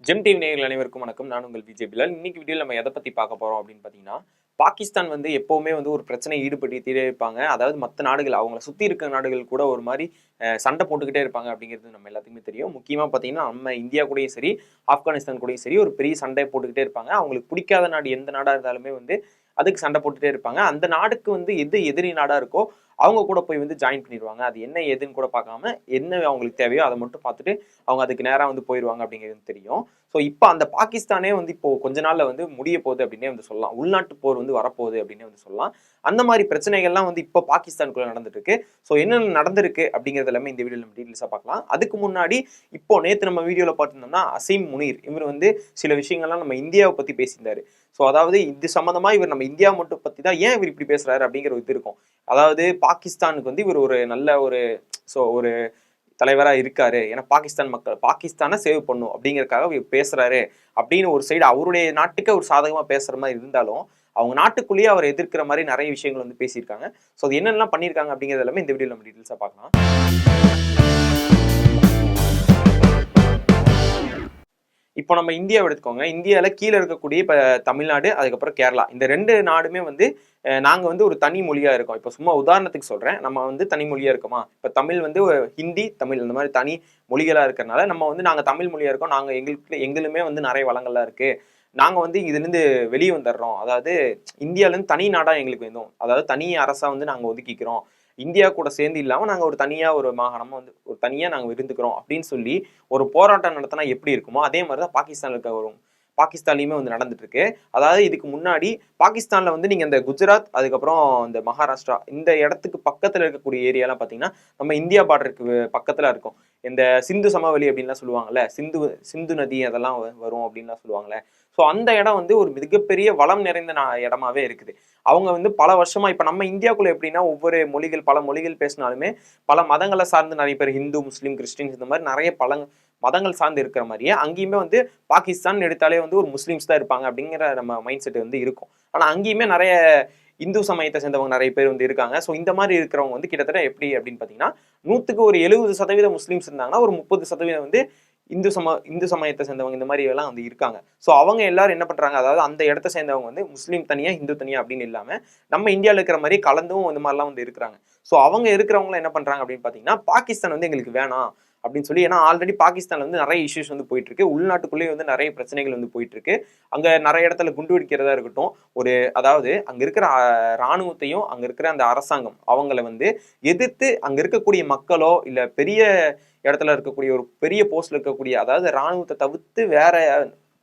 GeM TV நேயர்கள் அனைவருக்கும் வணக்கம். நான் உங்கள் விஜய் பிலால். இன்னைக்கு வீடியோவில் நம்ம எதை பற்றி பார்க்க போகிறோம் அப்படின்னு பார்த்தீங்கன்னா, பாகிஸ்தான் வந்து எப்போவுமே வந்து ஒரு பிரச்சனை ஈடுபட்டுக்கிட்டே இருப்பாங்க. அதாவது மற்ற நாடுகள் அவங்கள சுற்றி இருக்கிற நாடுகள் கூட ஒரு மாதிரி சண்டை போட்டுக்கிட்டே இருப்பாங்க அப்படிங்கிறது நம்ம எல்லாத்துக்குமே தெரியும். முக்கியமாக பார்த்தீங்கன்னா நம்ம இந்தியா கூடயும் சரி, ஆப்கானிஸ்தான் கூடயும் சரி ஒரு பெரிய சண்டை போட்டுக்கிட்டே இருப்பாங்க. அவங்களுக்கு பிடிக்காத நாடு எந்த நாடாக இருந்தாலுமே வந்து அதுக்கு சண்டை போட்டுகிட்டே இருப்பாங்க. அந்த நாடுக்கு வந்து எது எதிரி நாடாக இருக்கோ அவங்க கூட போய் வந்து ஜாயின் பண்ணிடுவாங்க. அது என்ன ஏதுன்னு கூட பார்க்காம என்ன அவங்களுக்கு தேவையோ அதை மட்டும் பார்த்துட்டு அவங்க அதுக்கு நேராக வந்து போயிடுவாங்க அப்படிங்கிறது தெரியும். ஸோ இப்போ அந்த பாகிஸ்தானே வந்து இப்போ கொஞ்ச நாள்ல வந்து முடிய போகுது அப்படின்னே வந்து சொல்லலாம். உள்நாட்டு போர் வந்து வரப்போகுது அப்படின்னே வந்து சொல்லலாம். அந்த மாதிரி பிரச்சனைகள்லாம் வந்து இப்போ பாகிஸ்தானுக்குள்ள நடந்துட்டு இருக்கு. ஸோ என்னென்ன நடந்திருக்கு அப்படிங்கிறது எல்லாமே இந்த வீடியோ நம்ம டீட்டெயில்ஸாக பார்க்கலாம். அதுக்கு முன்னாடி இப்போ நேற்று நம்ம வீடியோவில் பார்த்துருந்தோம்னா அசீம் முனீர் இவர் வந்து சில விஷயங்கள்லாம் நம்ம இந்தியாவை பற்றி பேசியிருந்தாரு. ஸோ அதாவது இது சம்மந்தமா இவர் நம்ம இந்தியா மட்டும் பற்றி தான் ஏன் இவர் இப்படி பேசுறாரு அப்படிங்கிற ஒரு இது இருக்கும். அதாவது பாகிஸ்தானுக்கு வந்து இவர் ஒரு நல்ல ஒரு தலைவராக இருக்காரு. ஏன்னா பாகிஸ்தான் மக்கள் பாகிஸ்தானை சேவ் பண்ணும் அப்படிங்கறதுக்காக இவர் பேசுறாரு அப்படின்னு ஒரு சைடு அவருடைய நாட்டுக்கு ஒரு சாதகமா பேசுற மாதிரி இருந்தாலும் அவங்க நாட்டுக்குள்ளேயே அவர் எதிர்க்கிற மாதிரி நிறைய விஷயங்கள் வந்து பேசியிருக்காங்க. ஸோ அது என்னென்னலாம் பண்ணியிருக்காங்க அப்படிங்கிறது எல்லாமே இந்த வீடியோ நம்ம டீட்டெயில்ஸாக பார்க்கலாம். இப்போ நம்ம இந்தியாவை எடுத்துக்கோங்க. இந்தியாவில் கீழே இருக்கக்கூடிய இப்போ தமிழ்நாடு, அதுக்கப்புறம் கேரளா, இந்த 2 நாடுமே வந்து நாங்கள் வந்து ஒரு தனி மொழியாக இருக்கோம். இப்போ சும்மா உதாரணத்துக்கு சொல்கிறேன், நம்ம வந்து தனி மொழியாக இருக்கோமா? இப்போ தமிழ் வந்து ஹிந்தி, தமிழ் இந்த மாதிரி தனி மொழிகளாக இருக்கிறனால நம்ம வந்து நாங்கள் தமிழ் மொழியாக இருக்கோம். நாங்கள் எங்களுமே வந்து நிறைய வளங்கள்லாம் இருக்குது. நாங்கள் வந்து இதுலேருந்து வெளியே வந்துடுறோம். அதாவது இந்தியாவிலேருந்து தனி நாடாக எங்களுக்கு வேணும். அதாவது தனி அரசாக வந்து நாங்கள் ஒதுக்கிக்கிறோம். இந்தியா கூட சேர்ந்து இல்லாமல் நாங்கள் ஒரு தனியாக ஒரு மாகாணமாக வந்து ஒரு தனியாக நாங்கள் இருந்துக்கிறோம் அப்படின்னு சொல்லி ஒரு போராட்டம் நடத்தினா எப்படி இருக்குமோ அதே மாதிரி தான் பாகிஸ்தானில் இருக்க வரும். பாகிஸ்தான்லையுமே வந்து நடந்துட்டு இருக்கு. அதாவது இதுக்கு முன்னாடி பாகிஸ்தான்ல வந்து நீங்க இந்த குஜராத், அதுக்கப்புறம் இந்த மகாராஷ்டிரா இந்த இடத்துக்கு பக்கத்துல இருக்கக்கூடிய ஏரியாலாம் பாத்தீங்கன்னா நம்ம இந்தியா பார்டருக்கு பக்கத்துல இருக்கும். இந்த சிந்து சமவெளி அப்படின்லாம் சொல்லுவாங்கல்ல, சிந்து சிந்து நதி அதெல்லாம் வரும் அப்படின்லாம் சொல்லுவாங்கல்ல. ஸோ அந்த இடம் வந்து ஒரு மிகப்பெரிய வளம் நிறைந்த இடமாவே இருக்குது. அவங்க வந்து பல வருஷமா இப்ப நம்ம இந்தியாவுக்குள்ள எப்படின்னா ஒவ்வொரு மொழிகள் பல மொழிகள் பேசினாலுமே பல மதங்களை சார்ந்து நிறைய பேர் ஹிந்து, முஸ்லீம், கிறிஸ்டின்ஸ் இந்த மாதிரி நிறைய பல மதங்கள் சார்ந்து இருக்கிற மாதிரியே அங்கேயுமே வந்து பாகிஸ்தான் எடுத்தாலே வந்து ஒரு முஸ்லீம்ஸ் தான் இருப்பாங்க அப்படிங்கிற நம்ம மைண்ட் செட் வந்து இருக்கும். ஆனா அங்கேயுமே நிறைய இந்து சமயத்தை சேர்ந்தவங்க நிறைய பேர் வந்து இருக்காங்க. ஸோ இந்த மாதிரி இருக்கிறவங்க வந்து கிட்டத்தட்ட எப்படி அப்படின்னு பார்த்தீங்கன்னா 100க்கு ஒரு 70% முஸ்லீம்ஸ் இருந்தாங்கன்னா ஒரு 30% வந்து இந்து சமயத்தை சேர்ந்தவங்க இந்த மாதிரி எல்லாம் வந்து இருக்காங்க. ஸோ அவங்க எல்லாரும் என்ன பண்றாங்க, அதாவது அந்த இடத்த சேர்ந்தவங்க வந்து முஸ்லீம் தனியா இந்து தனியா அப்படின்னு இல்லாம நம்ம இந்தியாவில் இருக்கிற மாதிரி கலந்தும் இந்த மாதிரிலாம் வந்து இருக்கிறாங்க. ஸோ அவங்க இருக்கிறவங்க என்ன பண்றாங்க அப்படின்னு பார்த்தீங்கன்னா பாகிஸ்தான் வந்து எங்களுக்கு வேணாம் அப்படின்னு சொல்லி, ஏன்னா ஆல்ரெடி பாகிஸ்தான்ல வந்து நிறைய இஷ்யூஸ் வந்து போயிட்டு இருக்கு. உள்நாட்டுக்குள்ளேயே வந்து நிறைய பிரச்சனைகள் வந்து போயிட்டு இருக்கு. அங்க நிறைய இடத்துல குண்டு வெடிக்கிறதா இருக்கட்டும், அதாவது அங்க இருக்கிற இராணுவத்தையும் அங்க இருக்கிற அந்த அரசாங்கம் அவங்கள வந்து எதிர்த்து அங்க இருக்கக்கூடிய மக்களோ இல்ல பெரிய இடத்துல இருக்கக்கூடிய ஒரு பெரிய போஸ்ட்ல இருக்கக்கூடிய, அதாவது இராணுவத்தை தவிர்த்து வேற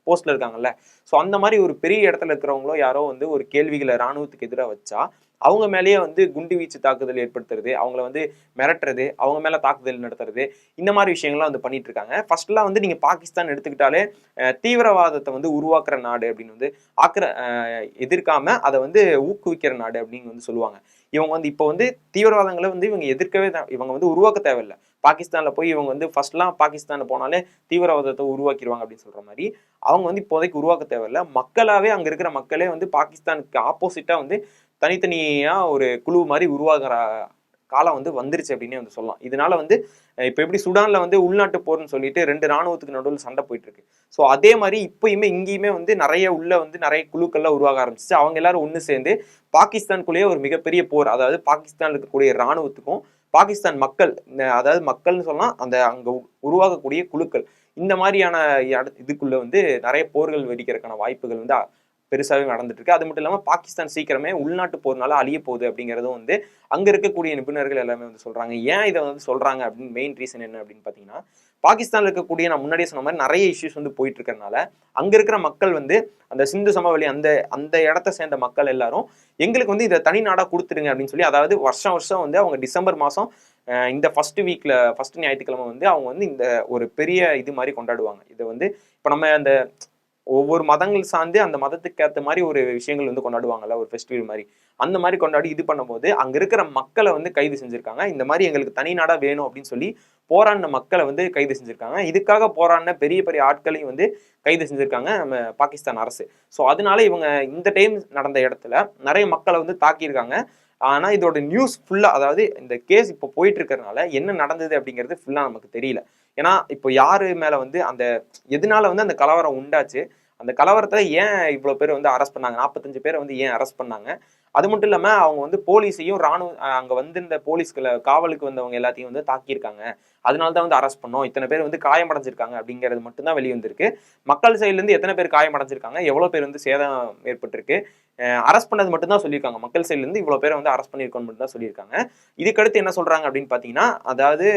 போஸ்ட்ல இருக்காங்கல்ல, ஸோ அந்த மாதிரி ஒரு பெரிய இடத்துல இருக்கிறவங்களோ யாரோ வந்து ஒரு கேள்விகளை இராணுவத்துக்கு எதிராக வச்சா அவங்க மேலேயே வந்து குண்டு வீச்சு தாக்குதல் ஏற்படுத்துறது, அவங்கள வந்து மிரட்டுறது, அவங்க மேல தாக்குதல் நடத்துறது, இந்த மாதிரி விஷயங்கள்லாம் வந்து பண்ணிட்டு இருக்காங்க. ஃபர்ஸ்ட்லாம் வந்து நீங்க பாகிஸ்தான் எடுத்துக்கிட்டாலே தீவிரவாதத்தை வந்து உருவாக்குற நாடு அப்படின்னு வந்து எதிர்க்காம அதை வந்து ஊக்குவிக்கிற நாடு அப்படின்னு வந்து சொல்லுவாங்க. இவங்க வந்து இப்போ வந்து தீவிரவாதங்களை வந்து இவங்க எதிர்க்கவே இவங்க வந்து உருவாக்க தேவையில்லை. பாகிஸ்தான்ல போய் இவங்க வந்து ஃபர்ஸ்ட்லாம் பாகிஸ்தான்ல போனாலே தீவிரவாதத்தை உருவாக்கிடுவாங்க அப்படின்னு சொல்ற மாதிரி அவங்க வந்து இப்போதைக்கு உருவாக்க தேவையில்லை. மக்களாவே அங்க இருக்கிற மக்களே வந்து பாகிஸ்தானுக்கு ஆப்போசிட்டா வந்து தனித்தனியா ஒரு குழு மாதிரி உருவாகிற காலம் வந்து வந்துருச்சு அப்படின்னே வந்து சொல்லலாம். இதனால வந்து இப்ப எப்படி சுடான்ல வந்து உள்நாட்டு போர்னு சொல்லிட்டு 2 ராணுவத்துக்கு நடுவில் சண்டை போயிட்டு இருக்கு. ஸோ அதே மாதிரி இப்பயுமே இங்கேயுமே வந்து நிறைய குழுக்கள்லாம் உருவாக ஆரம்பிச்சிச்சு. அவங்க எல்லாரும் ஒன்று சேர்ந்து பாகிஸ்தானுக்குள்ளேயே ஒரு மிகப்பெரிய போர், அதாவது பாகிஸ்தான்ல இருக்கக்கூடிய இராணுவத்துக்கும் பாகிஸ்தான் மக்கள், அதாவது மக்கள்னு சொல்லலாம் அந்த அங்க உருவாகக்கூடிய குழுக்கள், இந்த மாதிரியான இதுக்குள்ள வந்து நிறைய போர்கள் வெடிக்கிறதுக்கான வாய்ப்புகள் வந்து பெருசாவே நடந்துட்டு இருக்கு. அது மட்டும் இல்லாம பாகிஸ்தான் சீக்கிரமே உள்நாட்டு போர்னால அழிய போகுது அப்படிங்கிறதும் வந்து அங்க இருக்கக்கூடிய நிபுணர்கள் எல்லாமே வந்து சொல்றாங்க. ஏன் இதை வந்து சொல்றாங்க அப்படின்னு மெயின் ரீசன் என்ன அப்படின்னு பாத்தீங்கன்னா, பாகிஸ்தான்ல இருக்கக்கூடிய நான் முன்னாடியே சொன்ன மாதிரி நிறைய இஷ்யூஸ் வந்து போயிட்டு இருக்கிறதுனால அங்க இருக்கிற மக்கள் வந்து அந்த சிந்து சமவெளி அந்த அந்த இடத்த சேர்ந்த மக்கள் எல்லாரும் எங்களுக்கு வந்து இதை தனி நாடா கொடுத்துருங்க அப்படின்னு சொல்லி, அதாவது வருஷம் வருஷம் வந்து அவங்க டிசம்பர் மாசம் இந்த ஃபர்ஸ்ட் ஞாயிற்றுக்கிழமை வந்து அவங்க வந்து இந்த ஒரு பெரிய இது மாதிரி கொண்டாடுவாங்க. இதை வந்து இப்ப நம்ம அந்த ஒவ்வொரு மதங்கள் சார்ந்து அந்த மதத்துக்கு ஏற்ற மாதிரி ஒரு விஷயங்கள் வந்து கொண்டாடுவாங்கல்ல, ஒரு ஃபெஸ்டிவல் மாதிரி அந்த மாதிரி கொண்டாடி இது பண்ணும்போது அங்க இருக்கிற மக்களை வந்து கைது செஞ்சிருக்காங்க. இந்த மாதிரி எங்களுக்கு தனி நாடா வேணும் அப்படின்னு சொல்லி போராடின மக்களை வந்து கைது செஞ்சிருக்காங்க. இதுக்காக போராடின பெரிய பெரிய ஆட்களையும் வந்து கைது செஞ்சிருக்காங்க நம்ம பாகிஸ்தான் அரசு. ஸோ அதனால இவங்க இந்த டைம் நடந்த இடத்துல நிறைய மக்களை வந்து தாக்கியிருக்காங்க. ஆனா இதோட நியூஸ் ஃபுல்லா, அதாவது இந்த கேஸ் இப்போ போயிட்டு இருக்கிறதுனால என்ன நடந்தது அப்படிங்கிறது ஃபுல்லா நமக்கு தெரியல. ஏன்னா இப்போ யாரு மேல வந்து அந்த எதனால வந்து அந்த கலவரம் உண்டாச்சு, அந்த கலவரத்துல ஏன் இவ்வளவு பேர் வந்து அரெஸ்ட் பண்ணாங்க, 45 பேரை வந்து ஏன் அரெஸ்ட் பண்ணாங்க, அது மட்டும் இல்லாம அவங்க வந்து போலீஸையும் ராணுவ அங்க வந்திருந்த போலீஸ்களை காவலுக்கு வந்தவங்க எல்லாத்தையும் வந்து தாக்கியிருக்காங்க, அதனாலதான் வந்து அரெஸ்ட் பண்ணோம், இத்தனை பேர் வந்து காயமடைஞ்சிருக்காங்க அப்படிங்கிறது மட்டும்தான் வெளியே வந்திருக்கு. மக்கள் சைட்ல இருந்து எத்தனை பேர் காயமடைஞ்சிருக்காங்க, எவ்வளவு பேர் வந்து சேதம் ஏற்பட்டிருக்கு, அரெஸ்ட் பண்ணது மட்டும் தான் சொல்லியிருக்காங்க. மக்கள் சைட்ல இருந்து இவ்வளவு பேரை வந்து அரெஸ்ட் பண்ணியிருக்கோம் மட்டும் தான் சொல்லியிருக்காங்க. இதுக்கடுத்து என்ன சொல்றாங்க அப்படின்னு பாத்தீங்கன்னா, அதாவது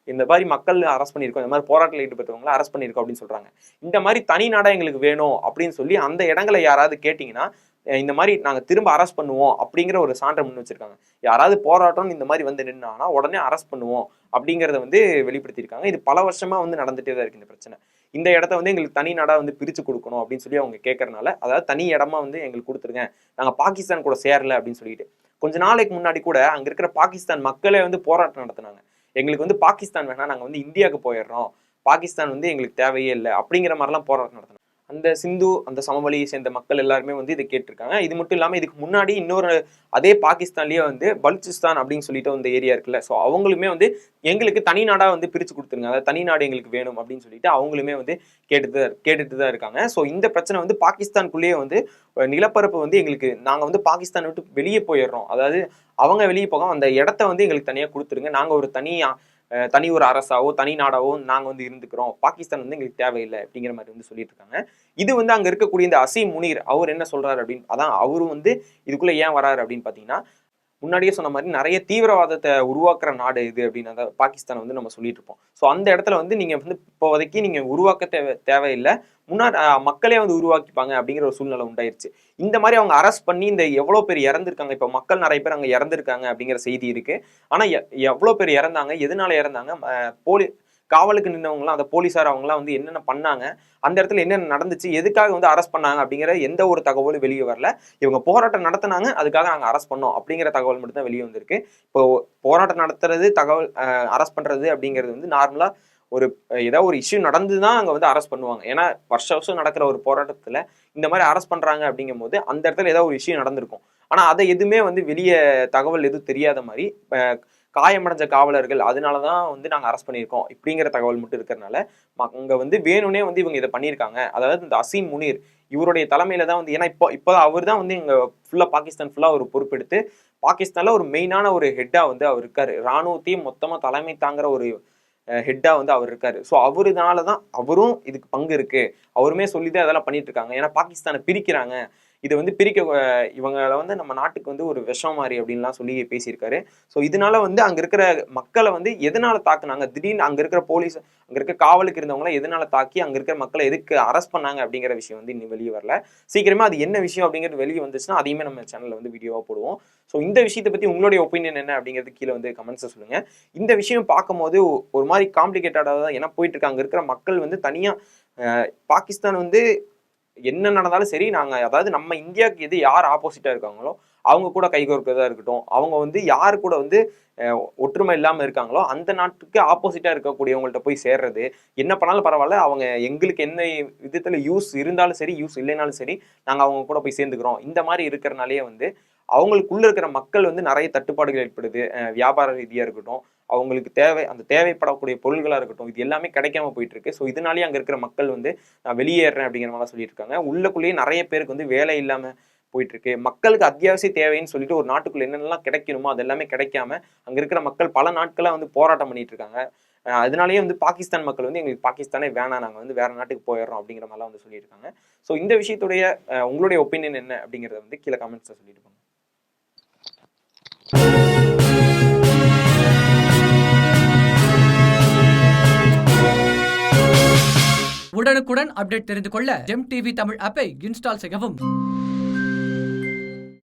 இந்த மாதிரி மக்கள் அரெஸ்ட் பண்ணியிருக்கோம், இந்த மாதிரி போராட்டத்தில் ஈடுபட்டவங்களை அரெஸ்ட் பண்ணியிருக்கோம் அப்படின்னு சொல்றாங்க. இந்த மாதிரி தனி நாடா எங்களுக்கு வேணும் அப்படின்னு சொல்லி அந்த இடங்களை யாராவது கேட்டீங்கன்னா, இந்த மாதிரி நாங்க திரும்ப அரெஸ்ட் பண்ணுவோம் அப்படிங்கிற ஒரு சான்றை முன் வச்சிருக்காங்க. யாராவது போராட்டம் இந்த மாதிரி வந்து நின்னாங்கன்னா உடனே அரெஸ்ட் பண்ணுவோம் அப்படிங்கறத வந்து வெளிப்படுத்தியிருக்காங்க. இது பல வருஷமா வந்து நடந்துட்டே தான் இருக்கு இந்த பிரச்சனை. இந்த இடத்த வந்து எங்களுக்கு தனி நாடா வந்து பிரிச்சு கொடுக்கணும் அப்படின்னு சொல்லி அவங்க கேட்கறதுனால, அதாவது தனி இடமா வந்து எங்களுக்கு கொடுத்துருங்க, நாங்க பாகிஸ்தான் கூட சேரல அப்படின்னு சொல்லிட்டு கொஞ்ச நாளைக்கு முன்னாடி கூட அங்க இருக்கிற பாகிஸ்தான் மக்களே வந்து போராட்டம் நடத்தினாங்க. எங்களுக்கு வந்து பாகிஸ்தான் வேணாம், நாங்க வந்து இந்தியாவுக்கு போயிடுறோம், பாகிஸ்தான் வந்து எங்களுக்கு தேவையே இல்லை அப்படிங்கிற மாதிரிலாம் போராட்டம் நடத்தினாங்க. அந்த சிந்து அந்த சமவெளியை சேர்ந்த மக்கள் எல்லாருமே வந்து இதை கேட்டிருக்காங்க. இது மட்டும் இல்லாம இதுக்கு முன்னாடி இன்னொரு அதே பாகிஸ்தான்லயே வந்து பலுச்சிஸ்தான் அப்படின்னு சொல்லிட்டு அந்த ஏரியா இருக்குல்ல, ஸோ அவங்களுமே வந்து எங்களுக்கு தனி நாடா வந்து பிரிச்சு கொடுத்துருங்க, அதாவது தனி நாடு எங்களுக்கு வேணும் அப்படின்னு சொல்லிட்டு அவங்களுமே வந்து கேட்டுட்டு தான் இருக்காங்க. ஸோ இந்த பிரச்சனை வந்து பாகிஸ்தானுக்குள்ளேயே வந்து நிலப்பரப்பு வந்து எங்களுக்கு நாங்க வந்து பாகிஸ்தான் விட்டு வெளியே போயிடுறோம், அதாவது அவங்க வெளியே போக அந்த இடத்த வந்து எங்களுக்கு தனியா கொடுத்துருங்க, நாங்க ஒரு தனி ஒரு அரசாவோ தனி நாடாவோ நாங்க வந்து இருந்துக்கிறோம், பாகிஸ்தான் வந்து எங்களுக்கு தேவையில்லை அப்படிங்கிற மாதிரி வந்து சொல்லிட்டு இருக்காங்க. இது வந்து அங்க இருக்கக்கூடிய இந்த அசீம் முனீர் அவர் என்ன சொல்றாரு அப்படின்னு, அதான் அவரும் வந்து இதுக்குள்ள ஏன் வராரு அப்படின்னு பாத்தீங்கன்னா, முன்னாடியே சொன்ன மாதிரி நிறைய தீவிரவாதத்தை உருவாக்குற நாடு இது அப்படின்னு அதாவது பாகிஸ்தான் வந்து நம்ம சொல்லிட்டு இருப்போம். ஸோ அந்த இடத்துல வந்து நீங்க வந்து இப்போதைக்கு நீங்க உருவாக்க தேவையில்லை, முன்னாடி மக்களே வந்து உருவாக்கிப்பாங்க அப்படிங்கிற ஒரு சூழ்நிலை உண்டாயிருச்சு. இந்த மாதிரி அவங்க அரெஸ்ட் பண்ணி இந்த எவ்வளவு பேர் இறந்திருக்காங்க, இப்போ மக்கள் நிறைய பேர் அங்க இறந்திருக்காங்க அப்படிங்கிற செய்தி இருக்கு. ஆனா எவ்வளவு பேர் இறந்தாங்க, எதனால இறந்தாங்க, காவலுக்கு நின்றவங்களாம் அந்த போலீஸார் அவங்களாம் வந்து என்னென்ன பண்ணாங்க, அந்த இடத்துல என்னென்ன நடந்துச்சு, எதுக்காக வந்து அரெஸ்ட் பண்ணாங்க அப்படிங்கிற எந்த ஒரு தகவலும் வெளியே வரல. இவங்க போராட்டம் நடத்தினாங்க, அதுக்காக நாங்க அரெஸ்ட் பண்ணோம் அப்படிங்கிற தகவல் மட்டும் தான் வெளியே வந்திருக்கு. இப்போ போராட்டம் நடத்துறது தகவல் அரெஸ்ட் பண்றது அப்படிங்கிறது வந்து நார்மலா ஒரு ஏதாவது ஒரு இஷ்யூ நடந்துதான் அங்க வந்து அரெஸ்ட் பண்ணுவாங்க. ஏன்னா வருஷம் நடக்கிற ஒரு போராட்டத்துல இந்த மாதிரி அரெஸ்ட் பண்றாங்க அப்படிங்கும் போது அந்த இடத்துல ஏதாவது ஒரு இஷ்யூ நடந்திருக்கும். ஆனா அதை எதுவுமே வந்து வெளியே தகவல் எதுவும் தெரியாத மாதிரி காயமடைஞ்ச காவலர்கள் அதனாலதான் வந்து நாங்க அரெஸ்ட் பண்ணியிருக்கோம் இப்படிங்கிற தகவல் மட்டும் இருக்கிறதுனால அங்க வந்து வேணும்னே வந்து இவங்க இதை பண்ணியிருக்காங்க. அதாவது இந்த அசீம் முனீர் இவருடைய தலைமையில தான் வந்து, ஏன்னா இப்போ அவர் தான் வந்து இங்க ஃபுல்லா பாகிஸ்தான் ஃபுல்லா ஒரு பொறுப்பெடுத்து பாகிஸ்தான்ல ஒரு மெயினான ஒரு ஹெட்டா வந்து அவர் இருக்காரு, ராணுவத்தையும் மொத்தமா தலைமை தாங்குற ஒரு ஹெட்டா வந்து அவர் இருக்காரு. ஸோ அவருனாலதான் அவரும் இதுக்கு பங்கு இருக்கு, அவருமே சொல்லிதான் அதெல்லாம் பண்ணிட்டு இருக்காங்க. ஏன்னா பாகிஸ்தானை பிரிக்கிறாங்க, இதை வந்து பிரிக்க இவங்களை வந்து நம்ம நாட்டுக்கு வந்து ஒரு விஷம் மாதிரி அப்படின்லாம் சொல்லி பேசியிருக்காரு. ஸோ இதனால வந்து அங்க இருக்கிற மக்களை வந்து எதனால தாக்குனாங்க, திடீர்னு அங்க இருக்கிற போலீஸ் அங்க இருக்க காவலுக்கு இருந்தவங்கள எதனால தாக்கி அங்க இருக்கிற மக்களை எதுக்கு அரெஸ்ட் பண்ணாங்க அப்படிங்கிற விஷயம் வந்து இன்னும் வெளியே வரல. சீக்கிரமா அது என்ன விஷயம் அப்படிங்கிறது வெளியே வந்துச்சுன்னா அதையுமே நம்ம சேனல்ல வந்து வீடியோவா போடுவோம். ஸோ இந்த விஷயத்தை பத்தி உங்களுடைய ஒப்பீனியன் என்ன அப்படிங்கிறது கீழே வந்து கமெண்ட்ஸை சொல்லுங்க. இந்த விஷயம் பார்க்கும்போது ஒரு மாதிரி காம்ப்ளிகேட்டடாக தான் ஏன்னா போயிட்டு இருக்கு. அங்க இருக்கிற மக்கள் வந்து தனியா பாகிஸ்தான் வந்து என்ன நடந்தாலும் சரி, நாங்க அதாவது நம்ம இந்தியாவுக்கு எது யார் ஆப்போசிட்டா இருக்காங்களோ அவங்க கூட கைகோர்க்கிறதா இருக்கட்டும், அவங்க வந்து யாரு கூட வந்து ஒற்றுமை இல்லாம இருக்காங்களோ அந்த நாட்டுக்கு ஆப்போசிட்டா இருக்கக்கூடியவங்கள்ட்ட போய் சேர்றது, என்ன பண்ணாலும் பரவாயில்ல, அவங்க எங்களுக்கு என்ன விதத்துல யூஸ் இருந்தாலும் சரி யூஸ் இல்லைனாலும் சரி நாங்க அவங்க கூட போய் சேர்ந்துக்கிறோம், இந்த மாதிரி இருக்கிறனாலேயே வந்து அவங்களுக்குள்ள இருக்கிற மக்கள் வந்து நிறைய தட்டுப்பாடுகள் ஏற்படுது. வியாபார ரீதியா இருக்கட்டும், அவங்களுக்கு அந்த தேவைப்படக்கூடிய பொருள்களா இருக்கட்டும், இது எல்லாமே கிடைக்காம போயிட்டு இருக்கு. ஸோ இதனாலேயே அங்க இருக்கிற மக்கள் வந்து நான் வெளியேறேன் அப்படிங்கிற மாதிரி சொல்லிட்டு இருக்காங்க. உள்ளக்குள்ளேயே நிறைய பேருக்கு வந்து வேலை இல்லாம போயிட்டு இருக்கு. மக்களுக்கு அத்தியாவசிய தேவைன்னு சொல்லிட்டு ஒரு நாட்டுக்குள்ள என்னென்னலாம் கிடைக்கணுமோ அது எல்லாமே கிடைக்காம அங்க இருக்கிற மக்கள் பல நாட்களா வந்து போராட்டம் பண்ணிட்டு இருக்காங்க. அதனாலேயே வந்து பாகிஸ்தான் மக்கள் வந்து எங்களுக்கு பாகிஸ்தானே வேணாம், நாங்க வந்து வேற நாட்டுக்கு போயிடுறோம் அப்படிங்கிற மாதிரிலாம் வந்து சொல்லியிருக்காங்க. ஸோ இந்த விஷயத்துடைய உங்களுடைய ஒப்பீனியன் என்ன அப்படிங்கிறத வந்து கீழே கமெண்ட்ஸ்ல சொல்லிட்டு போங்க. உடனுக்குடன் அப்டேட் தெரிந்து கொள்ள ஜெம் டிவி தமிழ் ஆப்பை இன்ஸ்டால் செய்யவும்.